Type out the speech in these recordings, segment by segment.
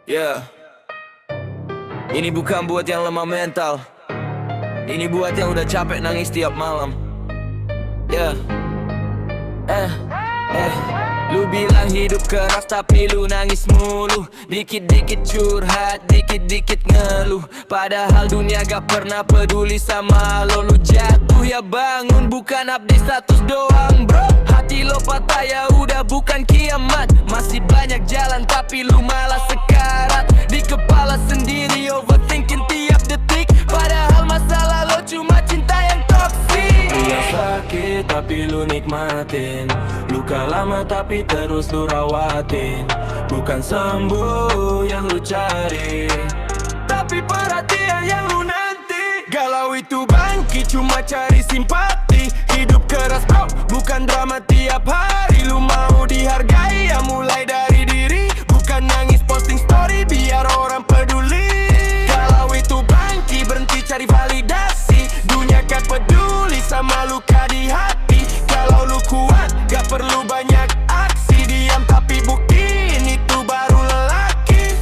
Yeah. Ini bukan buat yang lemah mental. Ini buat yang udah capek nangis tiap malam. Yeah. Lu bilang hidup keras tapi lu nangis mulu. Dikit-dikit curhat, dikit-dikit ngeluh. Padahal dunia gak pernah peduli sama lo. Lu jatuh ya bangun, bukan update status doang bro. Hati lo patah ya udah bukan kiamat. Masih banyak jalan tapi lu malah sekarat. Di kepala sendiri overthinking tiap detik. Padahal masalah lo cuma cinta yang toksik. Dia sakit tapi lu nikmatin. Luka lama tapi terus lu rawatin. Bukan sembuh yang lu cari, tapi perhatian yang lu nanti. Galau itu bangkit cuma cari simpati. Hidup keras bro, bukan drama tiap hari. Lu mau dihargai ya mulai dari diri. Bukan nangis posting story biar orang peduli. Galau itu bangkit, berhenti cari validasi. Dunia gak peduli sama luka di hati. Kalau lu kuat, gak perlu banyak aksi. Diam tapi buktiin itu baru lelaki.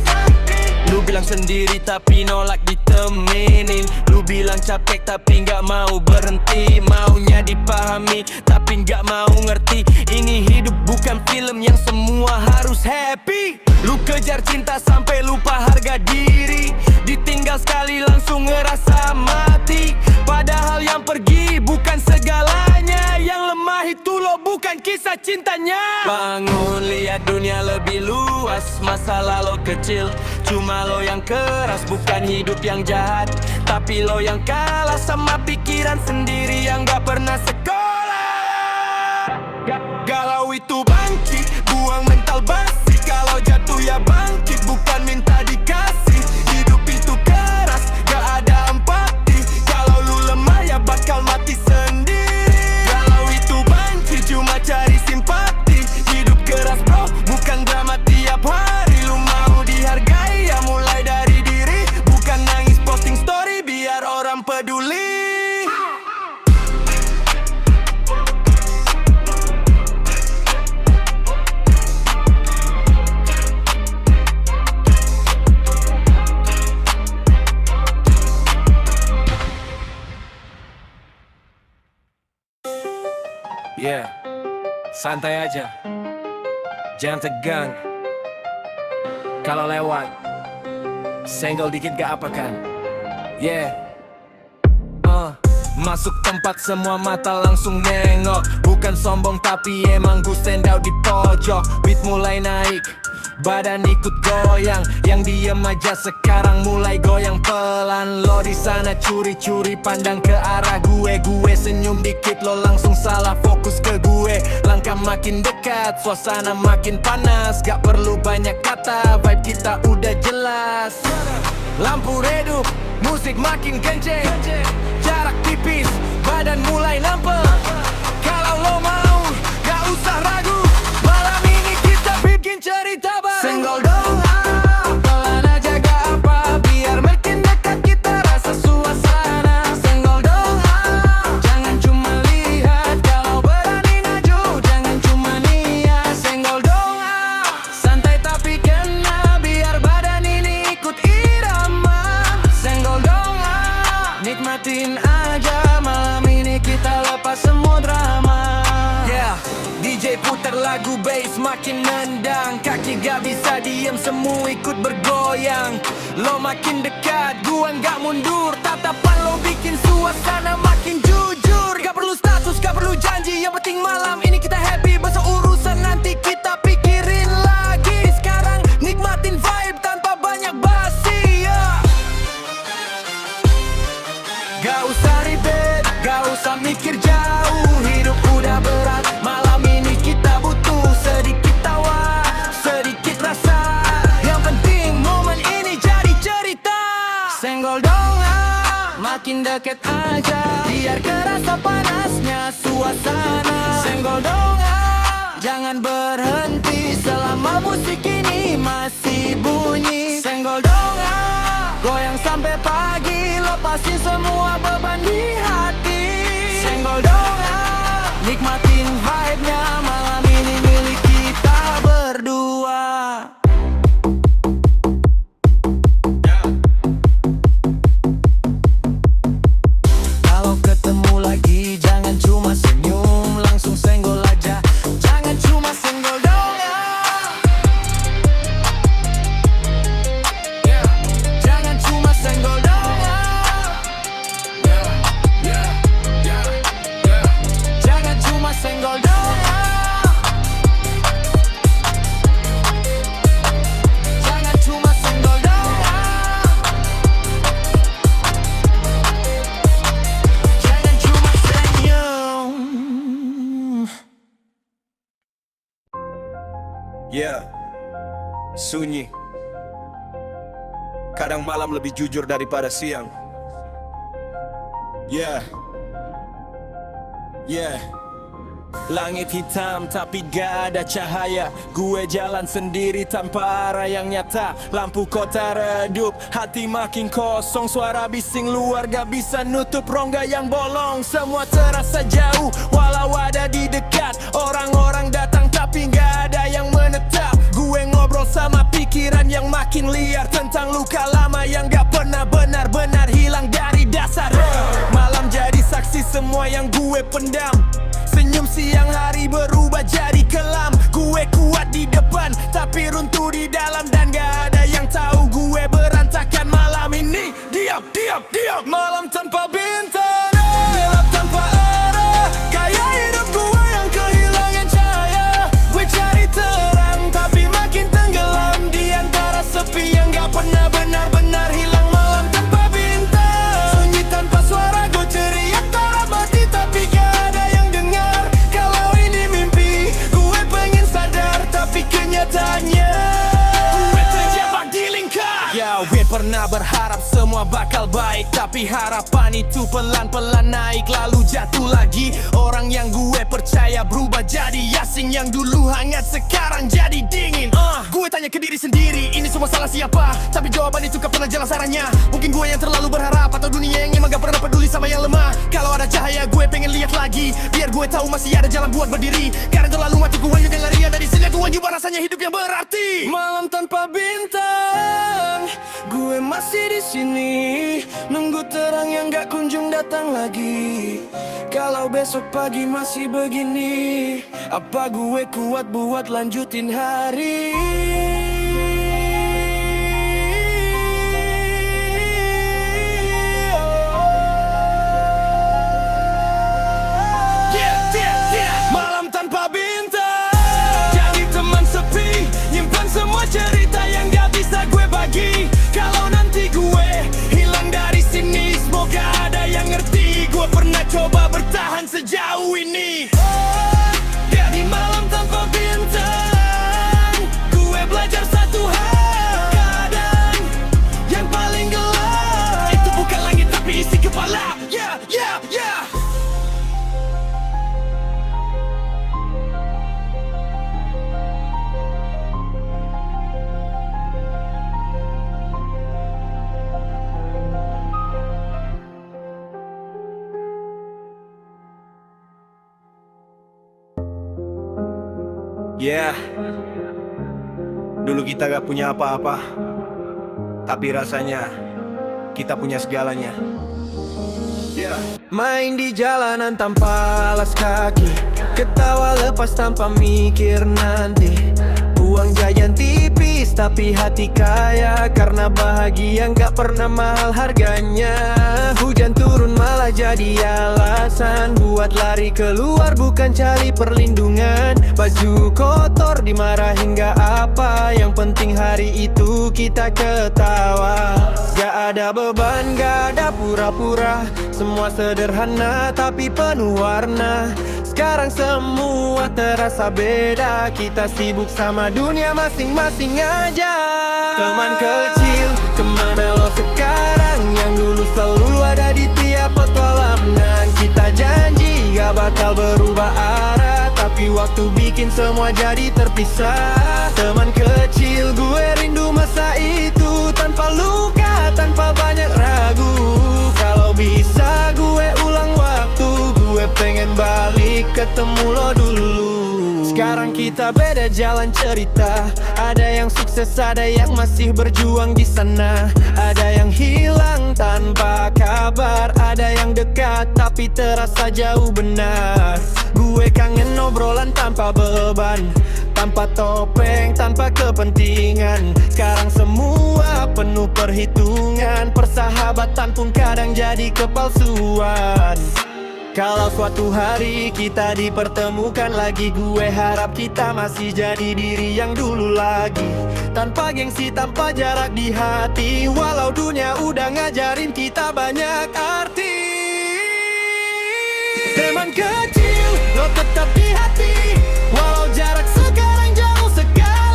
Lu bilang sendiri tapi nolak ditemenin. Lu bilang capek tapi gak mau berhenti. Maunya dipahami tapi gak mau ngerti. Ini hidup bukan film yang semua harus happy. Lu kejar cinta sampai lupa harga diri. Ditinggal sekali langsung ngerasa mati. Padahal yang pergi bukan segalanya. Yang lemah itu lo bukan kisah cintanya. Bangun lihat dunia lebih luas. Masalah lo kecil, cuma lo yang keras. Bukan hidup yang jahat, tapi lo yang kalah sama pikiran sendiri yang gak pernah sekolah. Galau itu bangkit, buang mental basi. Kalau jatuh ya bangkit, bukan minta dikasih. Hidup itu keras, gak ada empati. Kalau lu lemah ya bakal mati sendiri. Galau itu bangkit, cuma cari simpati. Hidup keras bro, bukan drama tiap hari. Lu mau dihargai ya mulai dari diri. Bukan nangis posting story biar orang peduli. Yeah, santai aja, jangan tegang. Kalau lewat, senggol dikit gak apa kan? Yeah. Masuk tempat semua mata langsung nengok. Bukan sombong tapi emang gue stand out di pojok. Beat mulai naik, badan ikut goyang. Yang diem aja sekarang mulai goyang pelan. Lo di sana curi-curi pandang ke arah gue. Gue senyum dikit lo langsung salah fokus ke gue. Langkah makin dekat, suasana makin panas. Gak perlu banyak kata, vibe kita udah jelas. Lampu redup, musik makin kenceng. Jarak tipis, badan mulai lempeng. Kalau lo mau, gak usah ragu. Malam ini kita bikin cerita baru. Senggol dong pelan aja gak apa. Biar makin dekat kita rasa suasana. Senggol dong jangan cuma lihat. Kalau berani maju, jangan cuma niat. Senggol dong santai tapi kena. Biar badan ini ikut irama. Senggol dong nikmatin aja. Malam ini kita lepas semua drama. Yeah, DJ putar lagu bass makin nendang. Kaki gak bisa diem, semua ikut bergoyang. Lo makin dekat, gua gak mundur. Tatapan lo bikin suasana makin jujur. Gak perlu status, gak perlu janji. Yang penting malam ini kita happy. Masa urusan nanti kita pikirin lagi. Sekarang nikmatin vibe tanpa banyak basi. Yeah. Gak usah ribet, gak usah mikir jauh. Hidup udah berat, malam ini kita butuh sedikit tawa, sedikit rasa. Yang penting momen ini jadi cerita. Senggol dong makin deket aja. Biar kerasa panasnya suasana. Senggol dong jangan berhenti selama musik ini masih bunyi. Senggol dong goyang sampai pagi. Lepasin semua beban di hati. Senggol dong nikmatin vibe-nya. Malam ini milik kita berdua. Yeah, sunyi. Kadang malam lebih jujur daripada siang. Yeah. Langit hitam tapi gak ada cahaya. Gue jalan sendiri tanpa arah yang nyata. Lampu kota redup, hati makin kosong. Suara bising luar gak bisa nutup rongga yang bolong. Semua terasa jauh walau ada di dekat. Orang-orang datang tapi gak ada yang menetap. Gue ngobrol sama pikiran yang makin liar, tentang luka lama yang gak pernah benar-benar hilang dari dasar. Malam jadi saksi semua yang gue pendam. Senyum siang hari berubah jadi kelam. Gue kuat di depan tapi runtuh di dalam. Dan gak ada yang tahu gue berantakan malam ini. Diam. Malam tanpa bintang, gelap tanpa arah. Kayak hidup gue yang kehilangan cahaya. Gue cari terang tapi makin tenggelam di antara sepi yang gak pernah benar-benar hilang. Malam tanpa bintang, sunyi tanpa suara. Gue teriak dalam hati tapi gak ada yang dengar. Kalau ini mimpi, gue pengen sadar tapi kenyataannya gue terjebak di lingkar. Ya, gue pernah berharap semua bakal baik, tapi harapan itu pelan-pelan naik lalu jatuh lagi. Orang yang gue percaya berubah jadi asing. Yang dulu hangat sekarang jadi dingin. Gue tanya ke diri sendiri, ini semua salah siapa? Tapi jawaban itu gak pernah jelas arahnya. Mungkin gue yang terlalu berharap, atau dunia yang emang gak pernah peduli sama yang lemah. Kalau ada cahaya gue pengen lihat lagi, biar gue tahu masih ada jalan buat berdiri. Karena terlalu mati gue yang lari dari sini. Tuhan juga rasanya hidup yang berarti. Malam tanpa bintang, gue masih di sini nunggu terang yang gak kunjung datang lagi. Kalau besok pagi masih begini, apa gue kuat buat lanjutin hari? Malam tanpa bintang, jadi teman sepi, nyimpan semua cerita yang gak bisa gue bagi. Kalau nanti gue hilang dari sini, semoga ada yang ngerti. Gue pernah coba bertahan sejauh ini. Dari malam tanpa bintang, gue belajar satu hal. Kadang yang paling gelap itu bukan langit tapi isi kepala. Yeah. Yeah, dulu kita gak punya apa-apa, tapi rasanya kita punya segalanya. Yeah. Main di jalanan tanpa alas kaki, ketawa lepas tanpa mikir nanti. Uang jajan tipis tapi hati kaya, karena bahagia gak pernah mahal harganya. Hujan turun malah jadi alasan buat lari keluar, bukan cari perlindungan. Baju kotor dimarahin gak apa, yang penting hari itu kita ketawa. Gak ada beban, gak ada pura-pura, semua sederhana tapi penuh warna. Sekarang semua terasa beda, kita sibuk sama dunia masing-masing aja. Teman kecil, kemana lo sekarang? Yang dulu selalu ada di tiap petualangan. Kita janji gak bakal berubah arah, tapi waktu bikin semua jadi terpisah. Teman kecil, gue rindu masa itu, tanpa luka, tanpa banyak ragu. Kalau bisa gue ulang waktu, gue pengen balik ketemu lo dulu. Sekarang kita beda jalan cerita, ada yang sukses, ada yang masih berjuang di sana. Ada yang hilang tanpa kabar, ada yang dekat tapi terasa jauh benar. Gue kangen obrolan tanpa beban, tanpa topeng, tanpa kepentingan. Sekarang semua penuh perhitungan, persahabatan pun kadang jadi kepalsuan. Kalau suatu hari kita dipertemukan lagi, gue harap kita masih jadi diri yang dulu lagi. Tanpa gengsi, tanpa jarak di hati, walau dunia udah ngajarin kita banyak arti. Teman kecil, lo tetap di hati, walau jarak sekarang jauh sekali.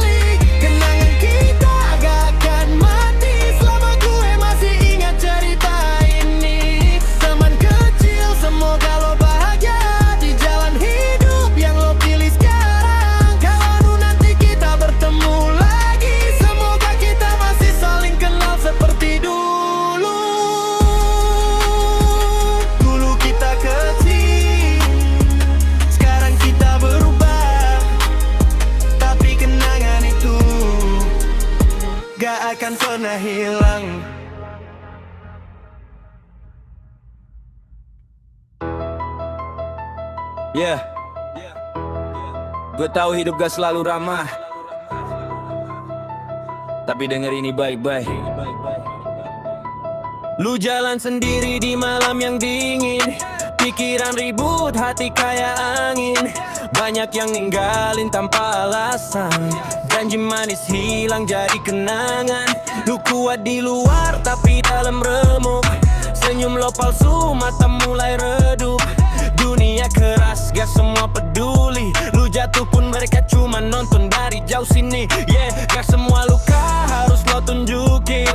tak akan pernah hilang. Yeah, gue tahu hidup gak selalu ramah, tapi denger ini baik-baik. Lu jalan sendiri di malam yang dingin, pikiran ribut, hati kayak angin. Banyak yang ninggalin tanpa alasan, janji manis hilang jadi kenangan. Lu kuat di luar tapi dalam remuk, senyum lo palsu, mata mulai redup. Dunia keras, gak semua peduli. Lu jatuh pun mereka cuma nonton dari jauh sini. Yeah, gak semua luka harus lo tunjukin,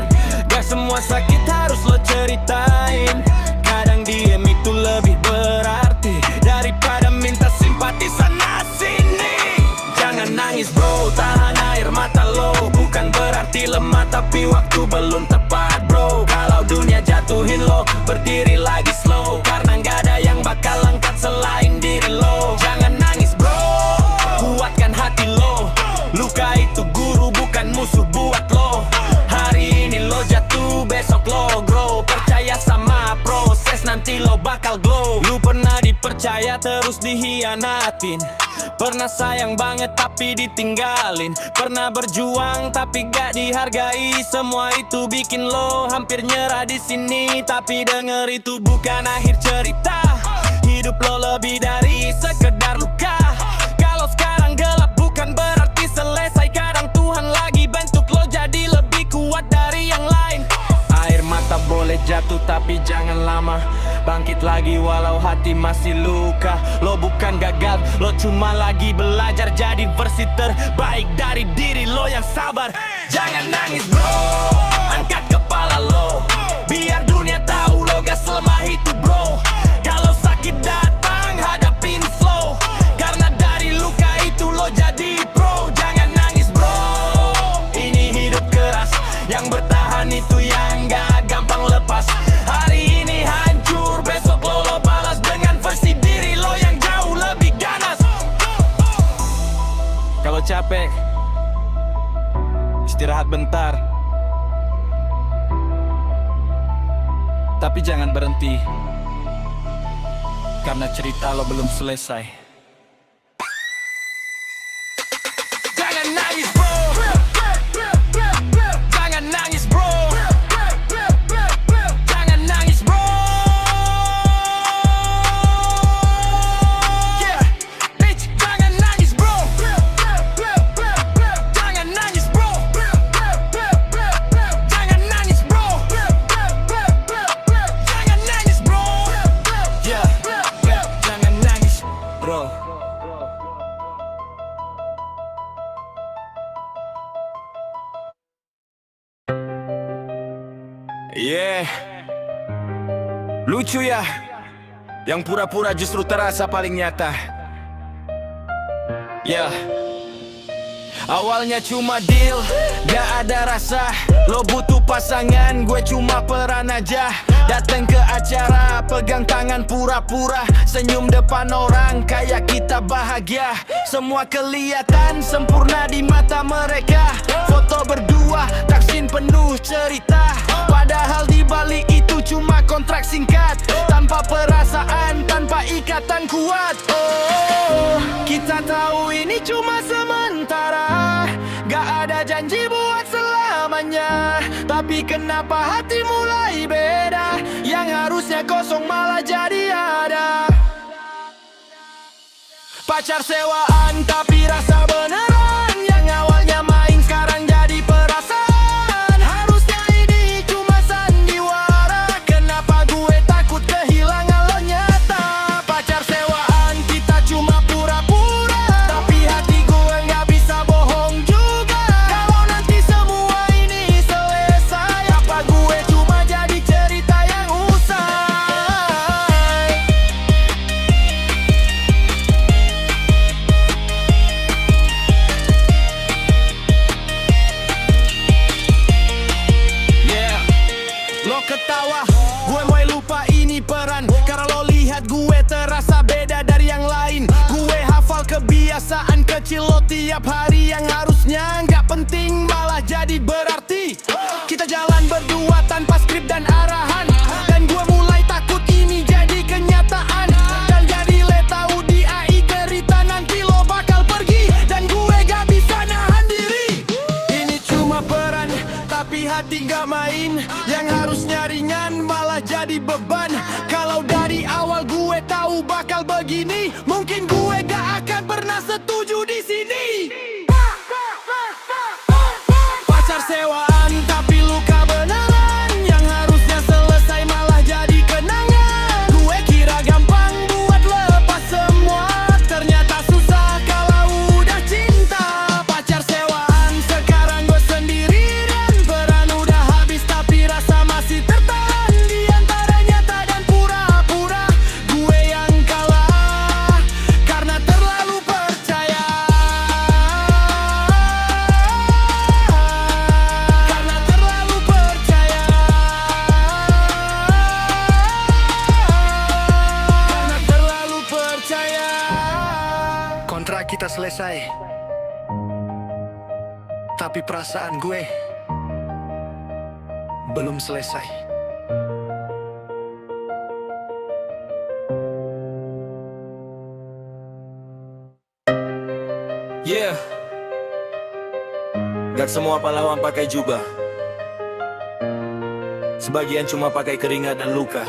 gak semua sakit harus lo ceritain. Kadang diem itu lebih berarti daripada minta simpati sana sini. Jangan nangis bro, tahan air mata lo. Bukan berarti lemah tapi waktu belum tepat bro. Kalau dunia jatuhin lo, berdiri lagi slow, karena gak ada yang bakal angkat selain diri lo. Jangan nangis bro, kuatkan hati lo. Luka itu guru bukan musuh buat lo. Hari ini lo jatuh, besok lo grow. Percaya sama proses, nanti lo bakal glow. Lu pernah dipercaya terus dihianatin, pernah sayang banget tapi ditinggalin, pernah berjuang tapi gak dihargai. Semua itu bikin lo hampir nyerah di sini. Tapi denger itu bukan akhir cerita. Hidup lo lebih dari sekedar luka. Kalau sekarang gelap bukan berarti selesai. Kadang Tuhan lagi bentuk lo jadi lebih kuat dari yang lain. Air mata boleh jatuh tapi jangan lama. Bangkit lagi walau hati masih luka. Lo bukan gagal, lo cuma lagi belajar jadi versi terbaik dari diri lo yang sabar. Jangan nangis bro, angkat kepala lo, biar dunia tahu lo gak selemah itu bro. Kalau sakit datang hadapin flow, karena dari luka itu lo jadi pro. Jangan nangis bro, ini hidup keras, yang bertahan itu yang gak gampang lepas. Hari ini hancur, besok lo balas dengan versi diri lo yang jauh lebih ganas. Kalau capek, istirahat bentar, tapi jangan berhenti, karena cerita lo belum selesai. Jangan nangis bro, jangan nangis bro, jangan nangis bro. Yeah, bitch, jangan nangis bro, jangan nangis bro, jangan nangis bro, jangan nangis bro. Yeah, jangan nangis bro. Yeah, lucu ya, yang pura-pura justru terasa paling nyata. Yeah, awalnya cuma deal, gak ada rasa. Lo butuh pasangan, gue cuma peran aja. Dateng ke acara, pegang tangan pura-pura, senyum depan orang kayak kita bahagia. Semua kelihatan sempurna di mata mereka. Foto berdua, taksin penuh cerita. Padahal di balik itu cuma kontrak singkat, tanpa perasaan, tanpa ikatan kuat. Oh, kita tahu ini cuma sementara, gak ada janji buat selamanya. Tapi kenapa hati mulai beda, yang harusnya kosong malah jadi ada. Pacar sewaan tapi rasa beneran, yang awalnya main sekarang jadi perasaan. Harusnya ini cuma sandiwara, kenapa gue takut kehilangan lo nyata. Pacar sewaan kita cuma pura-pura, tapi hati gue gak bisa bohong juga. Kalau nanti semua ini selesai, apa gue cuma jadi cerita yang usai. Yeah, lo ketawa, gue mulai lupa ini peran. Karena lo lihat gue terasa beda dari yang lain. Gue hafal kebiasaan kecil lo tiap hari, yang harusnya nggak penting malah jadi berarti. Kita jalan berdua tanpa skrip dan arahan, dan gue mulai takut ini jadi kenyataan. Dan jadi le tahu di AI cerita nanti lo bakal pergi, dan gue gak bisa nahan diri. Ini cuma peran, tapi hati gak main. Yang harusnya ringan malah jadi beban. Kalau dari awal gue tahu bakal begini, mungkin gue gak akan pernah setuju di sini. Pacar sewaan tapi luka beneran, yang harusnya selesai malah jadi kenangan. Gue kira gampang buat lepas semua, ternyata susah kalau udah cinta. Pacar sewaan, sekarang gue sendiri dan peran udah habis, tapi rasa masih tertahan. Di antara nyata dan pura-pura, gue yang kalah karena terlalu percaya. Karena terlalu percaya. Karena terlalu percaya. Kontrak kita selesai, tapi perasaan gue belum selesai. Yeah, gak semua pahlawan pakai jubah, sebagian cuma pakai keringat dan luka.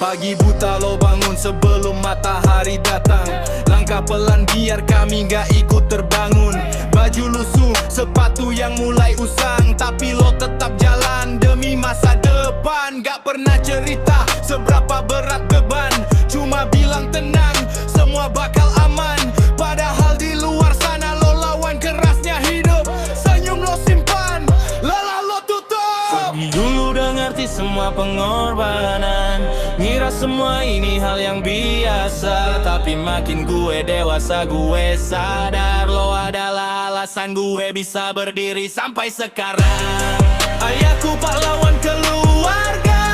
Pagi buta lo bangun sebelum matahari datang. Langkah pelan biar kami gak ikut terbangun. Baju lusuh, sepatu yang mulai usang, tapi lo tetap jalan demi masa depan. Gak pernah cerita seberapa berat beban, cuma bilang tenang, semua bakal aman. Padahal di luar sana lo lawan kerasnya hidup. Senyum lo simpan, lelah lo tutup. Dulu udah ngerti semua pengorbanan, ngira semua ini hal yang biasa. Tapi makin gue dewasa, gue sadar lo adalah alasan gue bisa berdiri sampai sekarang. Ayahku pahlawan keluarga,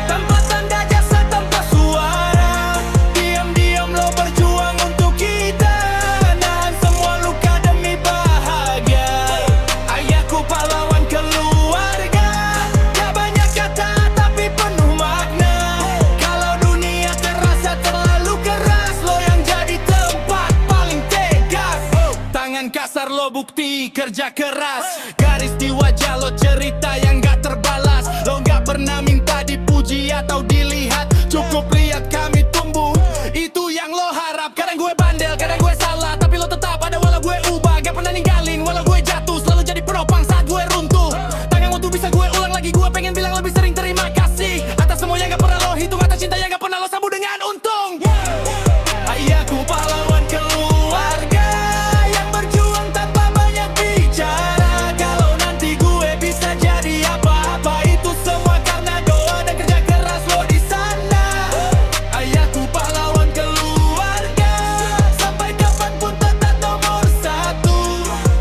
tanpa tanda jasa, tanpa suara. Diam-diam lo berjuang untuk kita, nahan semua luka demi bahagia. Ayahku pahlawan keluarga, gak banyak kata tapi penuh makna. Kalau dunia terasa terlalu keras, lo yang jadi tempat paling tegas. Tangan kasar lo bukti kerja keras, garis di wajah lo cerita yang gak terbalas. Lo gak pernah minta dipuji atau dilihat, cukup lihat kami tumbuh, itu yang lo harap. Kadang gue bandel, kadang gue salah, tapi lo tetap ada walau gue ubah. Gak pernah ninggalin walau gue jatuh, selalu jadi penopang saat gue runtuh. Tangan waktu bisa gue ulang lagi, gue pengen bilang lebih sering terima kasih atas semua yang gak pernah lo hitung, atas cinta yang gak pernah lo sambut dengan untung. Ayahku pahlawan keluarga, yang berjuang tanpa banyak bicara. Kalau nanti gue bisa jadi apa-apa, itu semua karena doa dan kerja keras lo di sana. Ayahku pahlawan keluarga, sampai kapanpun tetap nomor satu.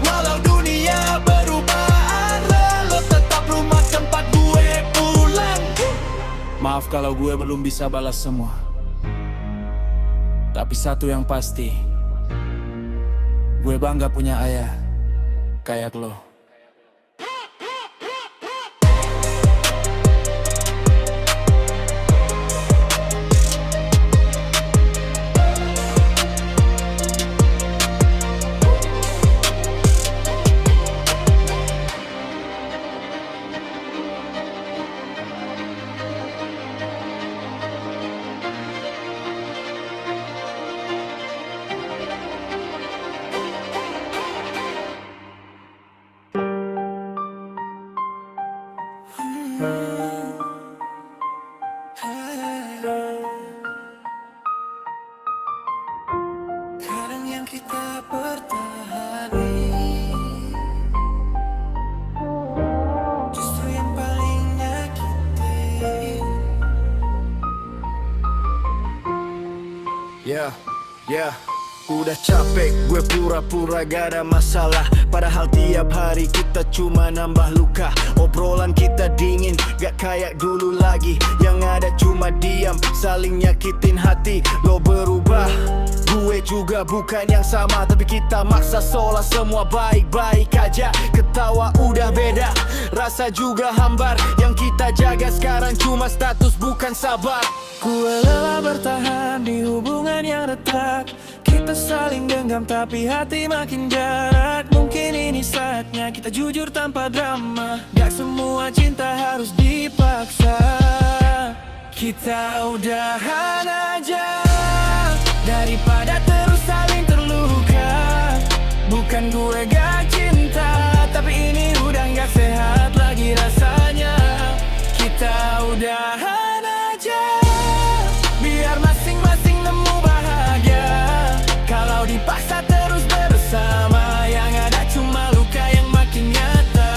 Walau dunia berubah arah, lo tetap rumah tempat gue pulang. Maaf kalau gue belum bisa balas semua, tapi satu yang pasti, gue bangga punya ayah kayak lo. Kadang yang kita pertahani justru yang paling nyakitin. Yeah, udah capek gue pura-pura gak ada masalah, padahal tiap hari kita cuma nambah luka. Obrolan kita dingin, gak kayak dulu lagi. Yang ada cuma diam, saling nyakitin hati. Lo berubah, Gue juga bukan yang sama, tapi kita maksa seolah semua baik-baik aja. Ketawa udah beda, rasa juga hambar. Yang kita jaga sekarang cuma status bukan sabar. Gue lelah bertahan di hubungan yang retak. Kita saling genggam tapi hati makin jarak. Mungkin ini saatnya kita jujur tanpa drama. Gak semua cinta harus dipaksa. Kita udahan aja daripada terus saling terluka. Bukan gue gak cinta, tapi ini udah gak sehat lagi rasanya. Kita udahan aja biar masing-masing nemu bahagia. Kalau dipaksa terus bersama, yang ada cuma luka yang makin nyata.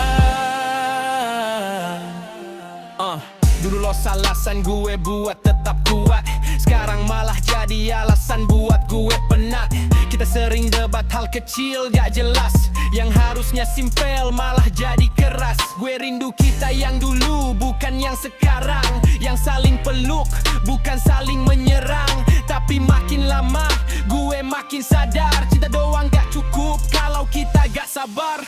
Dulu lo alasan gue buat tetap kuat, sekarang malah jadi alasan buat gue penat. Kita sering debat hal kecil gak jelas, yang harusnya simpel malah jadi keras. Gue rindu kita yang dulu, bukan yang sekarang. Yang saling peluk, bukan saling menyerang. Tapi makin lama, gue makin sadar cinta doang gak cukup kalau kita gak sabar.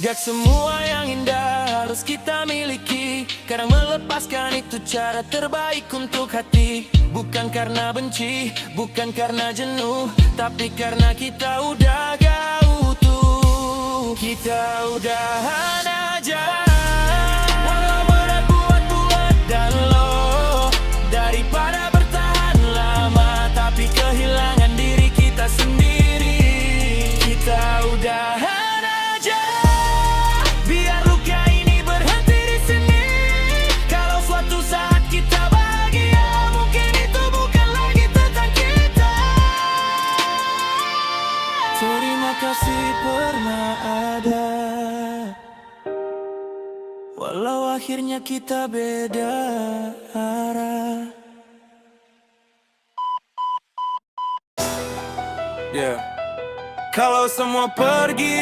Gak semua yang indah harus kita miliki. Kadang melepaskan itu cara terbaik untuk hati. Bukan karena benci, bukan karena jenuh, tapi karena kita udah gak utuh. Kita udahan aja, walau berat buat dan lo. Daripada bertahan lama tapi kehilangan diri kita sendiri. Kita udahan aja biar luka ini berhenti di sini. Kalau suatu saat kita bahagia, mungkin itu bukan lagi tentang kita. Terima kasih pernah ada, walau akhirnya kita beda arah. Kalau semua pergi,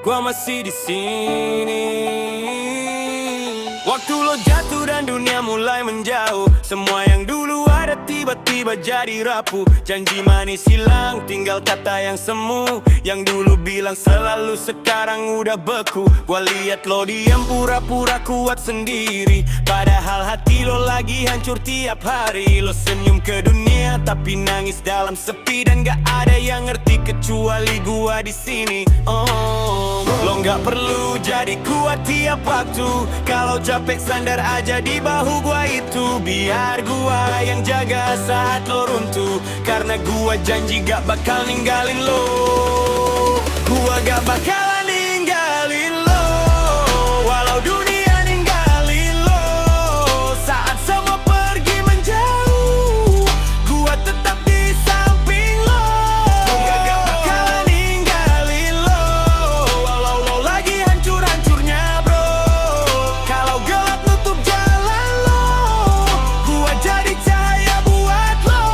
gua masih di sini. Waktu lo jatuh dan dunia mulai menjauh, semua yang dulu ada tiba-tiba jadi rapuh. Janji manis hilang, tinggal kata yang semu. Yang dulu bilang selalu, sekarang udah beku. Gua liat lo diam pura-pura kuat sendiri, padahal hati lo lagi hancur tiap hari. Lo senyum ke dunia tapi nangis dalam sepi, dan gak ada yang ngerti kecuali gua di sini. Lo gak perlu jadi kuat tiap waktu. Kalau capek sandar aja di bahu gua itu. Biar gua yang jaga saat lo runtuh, karena gua janji gak bakal ninggalin lo. Gua gak bakalan ninggalin lo, walau dunia ninggalin lo. Saat semua pergi menjauh, gua tetap di samping lo. Gua gak bakalan ninggalin lo, walau lo lagi hancur-hancurnya bro. Kalau gelap nutup jalan lo, gua jadi cahaya buat lo.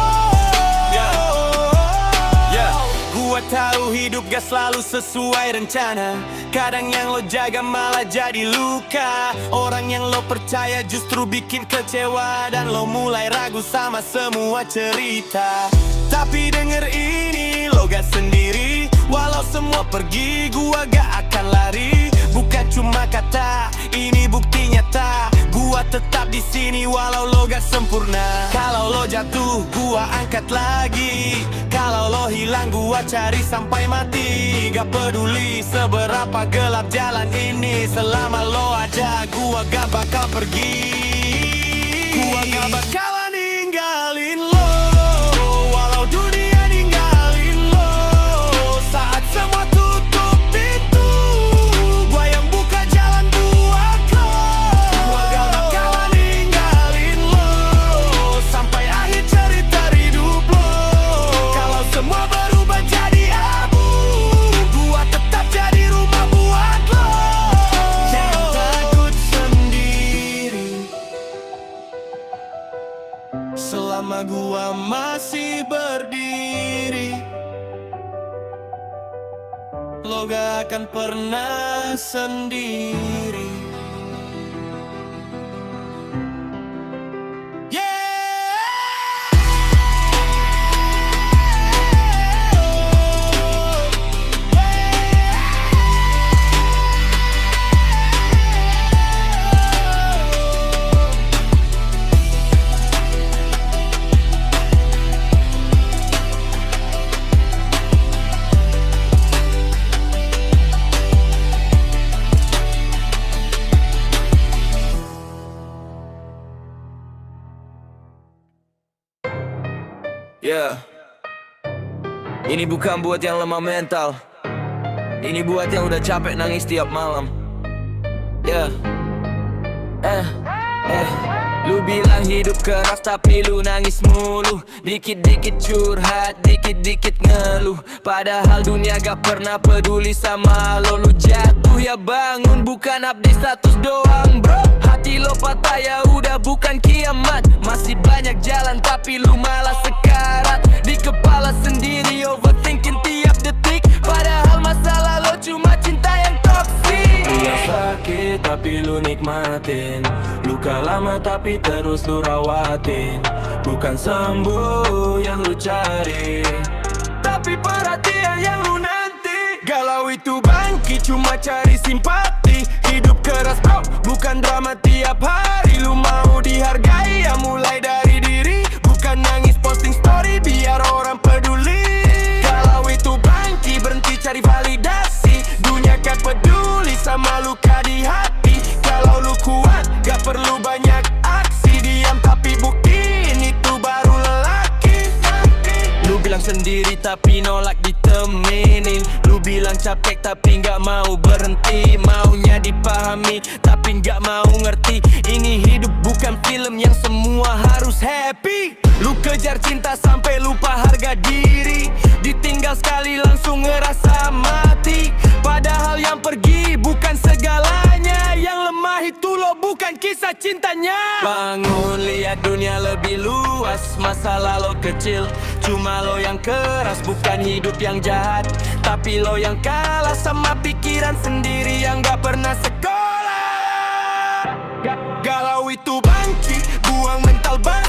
Gua tahu hidup gak selalu sesuai rencana. Kadang yang lo jaga malah jadi luka. Orang yang lo percaya justru bikin kecewa, dan lo mulai ragu sama semua cerita. Tapi denger ini, lo gak sendiri. Walau semua pergi, gua gak akan lari. Bukan cuma kata, ini bukti nyata. Gua tetap di sini walau lo gak sempurna. Kalau lo jatuh, gua angkat lagi. Kalau lo hilang, gua cari sampai mati. Gak peduli seberapa gelap jalan ini, selama lo ada, gua gak bakal pergi. Gua gak bakalan ninggalin lo, walau dunia ninggalin lo. Saat semua tutup pintu, gua yang buka jalan buat lo. Gua gak bakalan ninggalin lo, sampai akhir cerita hidup lo. Kalau semua berubah jadi abu, gua tetap jadi rumah buat lo. Jangan takut sendiri, selama gua masih berdiri. Lo gak akan pernah sendiri. Yeah. Ini bukan buat yang lemah mental, ini buat yang udah capek nangis tiap malam. Yeah. Lu bilang hidup keras tapi lu nangis mulu. Dikit-dikit curhat, dikit-dikit ngeluh. Padahal dunia gak pernah peduli sama lo. Lu jatuh ya bangun, bukan update status doang bro. Hati lo patah ya udah bukan kiamat. Masih banyak jalan tapi lu malah sekarat. Di kepala sendiri overthinking tiap detik. Padahal masalah lo cuma cinta yang toksik. Lu yang sakit tapi lu nikmatin, luka lama tapi terus lu rawatin. Bukan sembuh yang lu cari, tapi perhatian yang lu nanti. Galau itu bangkit cuma cari simpati. Hidup keras bro, bukan drama tiap hari. Lu mau dihargai ya mulai dari diri. Bukan nangis posting story biar orang peduli. Galau itu bangkit, berhenti cari validasi. Dunia gak peduli sama luka di hati. Kalau lu kuat gak perlu banyak aksi. Diam tapi buktiin itu baru lelaki. Lu bilang sendiri tapi nolak ditemenin. Lu bilang capek tapi gak mau berhenti. Maunya dipahami tapi gak mau ngerti. Ini hidup bukan film yang semua harus happy. Lu kejar cinta sampai lupa harga diri. Ditinggal sekali langsung ngerasa mati. Padahal yang pergi bukan segalanya. Yang lemah itu lo bukan kisah cintanya. Bangun lihat dunia lebih luas. Masalah lo kecil, cuma lo yang keras. Bukan hidup yang jahat, tapi lo yang kalah sama pikiran sendiri yang gak pernah sekolah. Galau itu bangkit, buang mental bangkit.